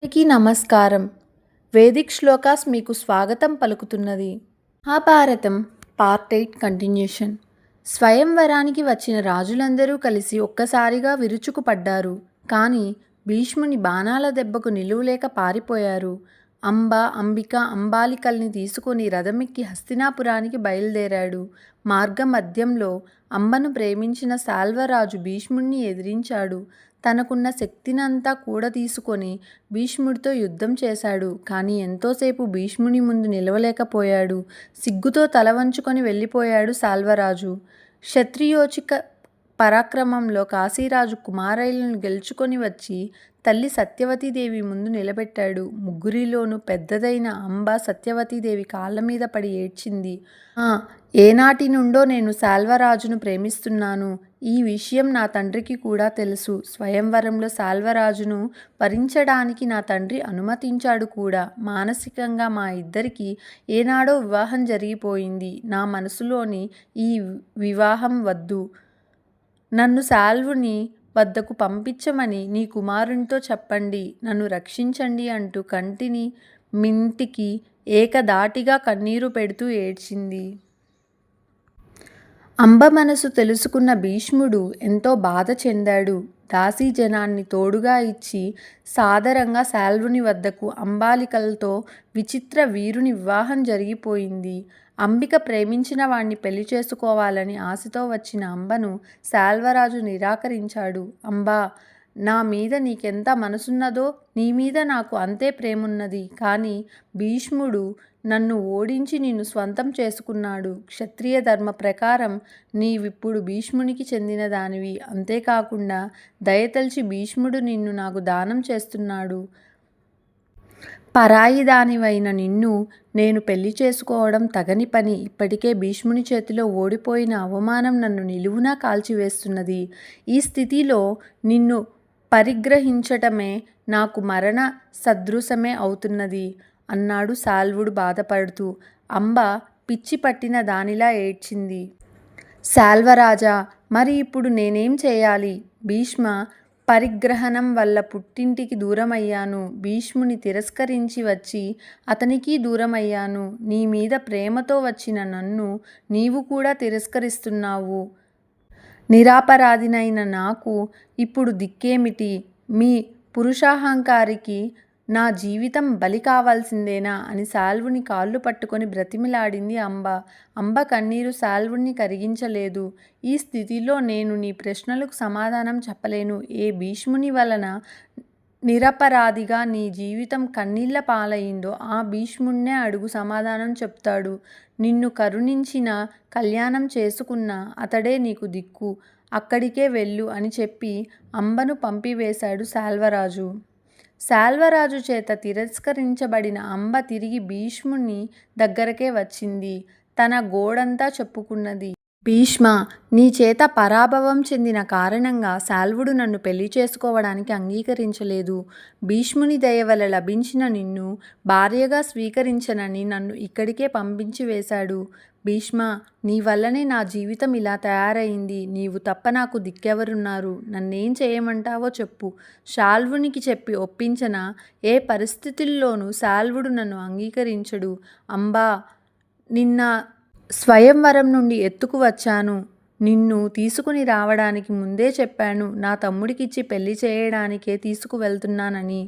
అందరికీ నమస్కారం. వేదిక్ శ్లోకాస్ మీకు స్వాగతం పలుకుతున్నది. Mahabharatam part 8 continuation. స్వయంవరానికి వచ్చిన రాజులందరూ కలిసి ఒక్కసారిగా విరుచుకుపడ్డారు. కానీ భీష్ముని బాణాల దెబ్బకు నిలువలేక పారిపోయారు. అంబ, అంబిక, అంబాలికల్ని తీసుకొని రథమెక్కి హస్తినాపురానికి బయలుదేరాడు. మార్గమధ్యంలో అంబను ప్రేమించిన శాల్వరాజు భీష్ముణ్ణి ఎదిరించాడు. తనకున్న శక్తినంతా కూడతీసుకొని భీష్ముడితో యుద్ధం చేశాడు. కానీ ఎంతోసేపు భీష్ముని ముందు నిలవలేకపోయాడు. సిగ్గుతో తల వంచుకొని వెళ్ళిపోయాడు శాల్వరాజు. క్షత్రియోచిక పరాక్రమంలో కాశీరాజు కుమారైలను గెలుచుకొని వచ్చి తల్లి సత్యవతీదేవి ముందు నిలబెట్టాడు. ముగ్గురిలోనూ పెద్దదైన అంబ సత్యవతీదేవి కాళ్ళ మీద పడి ఏడ్చింది. ఏనాటి నుండో నేను శాల్వరాజును ప్రేమిస్తున్నాను. ఈ విషయం నా తండ్రికి కూడా తెలుసు. స్వయంవరంలో శాల్వరాజును వరించడానికి నా తండ్రి అనుమతించాడు కూడా. మానసికంగా మా ఇద్దరికి ఏనాడో వివాహం జరిగిపోయింది. నా మనసులోని ఈ వివాహం వద్దు. నన్ను శాల్వుని వద్దకు పంపించమని నీ కుమారునితో చెప్పండి. నన్ను రక్షించండి అంటూ కంటిని మింటికి ఏకధాటిగా కన్నీరు పెడుతూ ఏడ్చింది. అంబ మనసు తెలుసుకున్న భీష్ముడు ఎంతో బాధ చెందాడు. దాసీజనాన్ని తోడుగా ఇచ్చి సాదరంగా శాల్వుని వద్దకు అంబాలికలతో విచిత్ర వీరుని వివాహం జరిగిపోయింది. అంబిక ప్రేమించిన వాణ్ణి పెళ్లి చేసుకోవాలని ఆశతో వచ్చిన అంబను శాల్వరాజు నిరాకరించాడు. అంబా, నా మీద నీకెంత మనసున్నదో నీ మీద నాకు అంతే ప్రేమున్నది. కానీ భీష్ముడు నన్ను ఓడించి నిన్ను స్వంతం చేసుకున్నాడు. క్షత్రియ ధర్మ ప్రకారం నీవిప్పుడు భీష్మునికి చెందిన దానివి. అంతేకాకుండా దయతలిచి భీష్ముడు నిన్ను నాకు దానం చేస్తున్నాడు. పరాయి దానివైన నిన్ను నేను పెళ్లి చేసుకోవడం తగని పని. ఇప్పటికే భీష్ముని చేతిలో ఓడిపోయిన అవమానం నన్ను నిలువునా కాల్చివేస్తున్నది. ఈ స్థితిలో నిన్ను పరిగ్రహించటమే నాకు మరణ సదృశమే అవుతున్నది అన్నాడు శాల్వుడు బాధపడుతూ. అంబ పిచ్చి పట్టిన దానిలా ఏడ్చింది. శాల్వరాజా, మరి ఇప్పుడు నేనేం చేయాలి? భీష్మ పరిగ్రహణం వల్ల పుట్టింటికి దూరమయ్యాను. భీష్ముని తిరస్కరించి వచ్చి అతనికి దూరమయ్యాను. నీ మీద ప్రేమతో వచ్చిన నన్ను నీవు కూడా తిరస్కరిస్తున్నావు. నిరాపరాధినైన నాకు ఇప్పుడు దిక్కేమిటి? మీ పురుషాహంకారికి నా జీవితం బలి కావాల్సిందేనా అని శాల్వుని కాళ్ళు పట్టుకొని బ్రతిమిలాడింది అంబ. అంబ కన్నీరు శాల్వుని కరిగించలేదు. ఈ స్థితిలో నేను నీ ప్రశ్నలకు సమాధానం చెప్పలేను. ఏ భీష్ముని వలన నిరపరాధిగా నీ జీవితం కన్నీళ్ల పాలయిందో ఆ భీష్ముణ్ణే అడుగు, సమాధానం చెప్తాడు. నిన్ను కరుణించిన, కళ్యాణం చేసుకున్న అతడే నీకు దిక్కు. అక్కడికే వెళ్ళు అని చెప్పి అంబను పంపివేశాడు శాల్వరాజు. శాల్వరాజు చేత తిరస్కరించబడిన అంబ తిరిగి భీష్ముని దగ్గరకే వచ్చింది. తన గోడంతా చెప్పుకున్నది. భీష్మ, నీ చేత పరాభవం చెందిన కారణంగా శాల్వుడు నన్ను పెళ్లి చేసుకోవడానికి అంగీకరించలేదు. భీష్ముని దయ వల్ల లభించిన నిన్ను భార్యగా స్వీకరించనని నన్ను ఇక్కడికే పంపించి వేశాడు. భీష్మ, నీ వల్లనే నా జీవితం ఇలా తయారైంది. నీవు తప్ప నాకు దిక్కెవరున్నారు? నన్నేం చేయమంటావో చెప్పు. శాల్వునికి చెప్పి ఒప్పించనా? ఏ పరిస్థితుల్లోనూ శాల్వుడు నన్ను అంగీకరించడు. అంబా, నిన్న స్వయంవరం నుండి ఎత్తుకు వచ్చాను. నిన్ను తీసుకుని రావడానికి ముందే చెప్పాను. నా తమ్ముడికిచ్చి పెళ్లి చేయడానికే తీసుకువెళ్తున్నానని.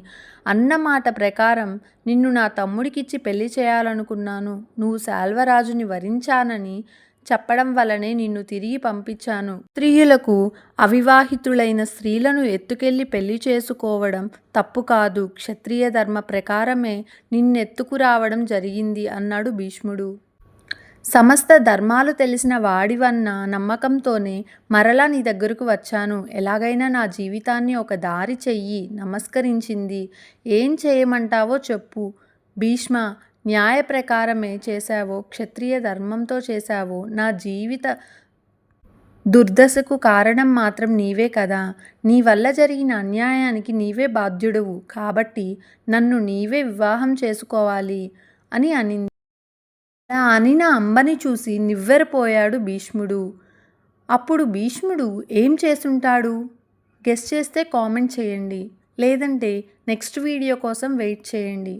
అన్న మాట ప్రకారం నిన్ను నా తమ్ముడికిచ్చి పెళ్లి చేయాలనుకున్నాను. నువ్వు శాల్వరాజుని వరించానని చెప్పడం వల్లనే నిన్ను తిరిగి పంపించాను. స్త్రీలకు, అవివాహితులైన స్త్రీలను ఎత్తుకెళ్లి పెళ్లి చేసుకోవడం తప్పు కాదు. క్షత్రియ ధర్మ ప్రకారమే నిన్నెత్తుకురావడం జరిగింది అన్నాడు భీష్ముడు. సమస్త ధర్మాలు తెలిసిన వాడివన్న నమ్మకంతోనే మరలా నీ దగ్గరకు వచ్చాను. ఎలాగైనా నా జీవితాన్ని ఒక దారి చెయ్యి. నమస్కరించింది. ఏం చేయమంటావో చెప్పు. భీష్మ, న్యాయ ప్రకారమే చేశావో, క్షత్రియ ధర్మంతో చేశావో, నా జీవిత దుర్దశకు కారణం మాత్రం నీవే కదా. నీ వల్ల జరిగిన అన్యాయానికి నీవే బాధ్యుడవు. కాబట్టి నన్ను నీవే వివాహం చేసుకోవాలి అని అనింది. అలా అనిన అంబని చూసి నివ్వెరపోయాడు భీష్ముడు. అప్పుడు భీష్ముడు ఏం చేసుంటాడు? గెస్ చేస్తే కామెంట్ చేయండి. లేదంటే నెక్స్ట్ వీడియో కోసం వెయిట్ చేయండి.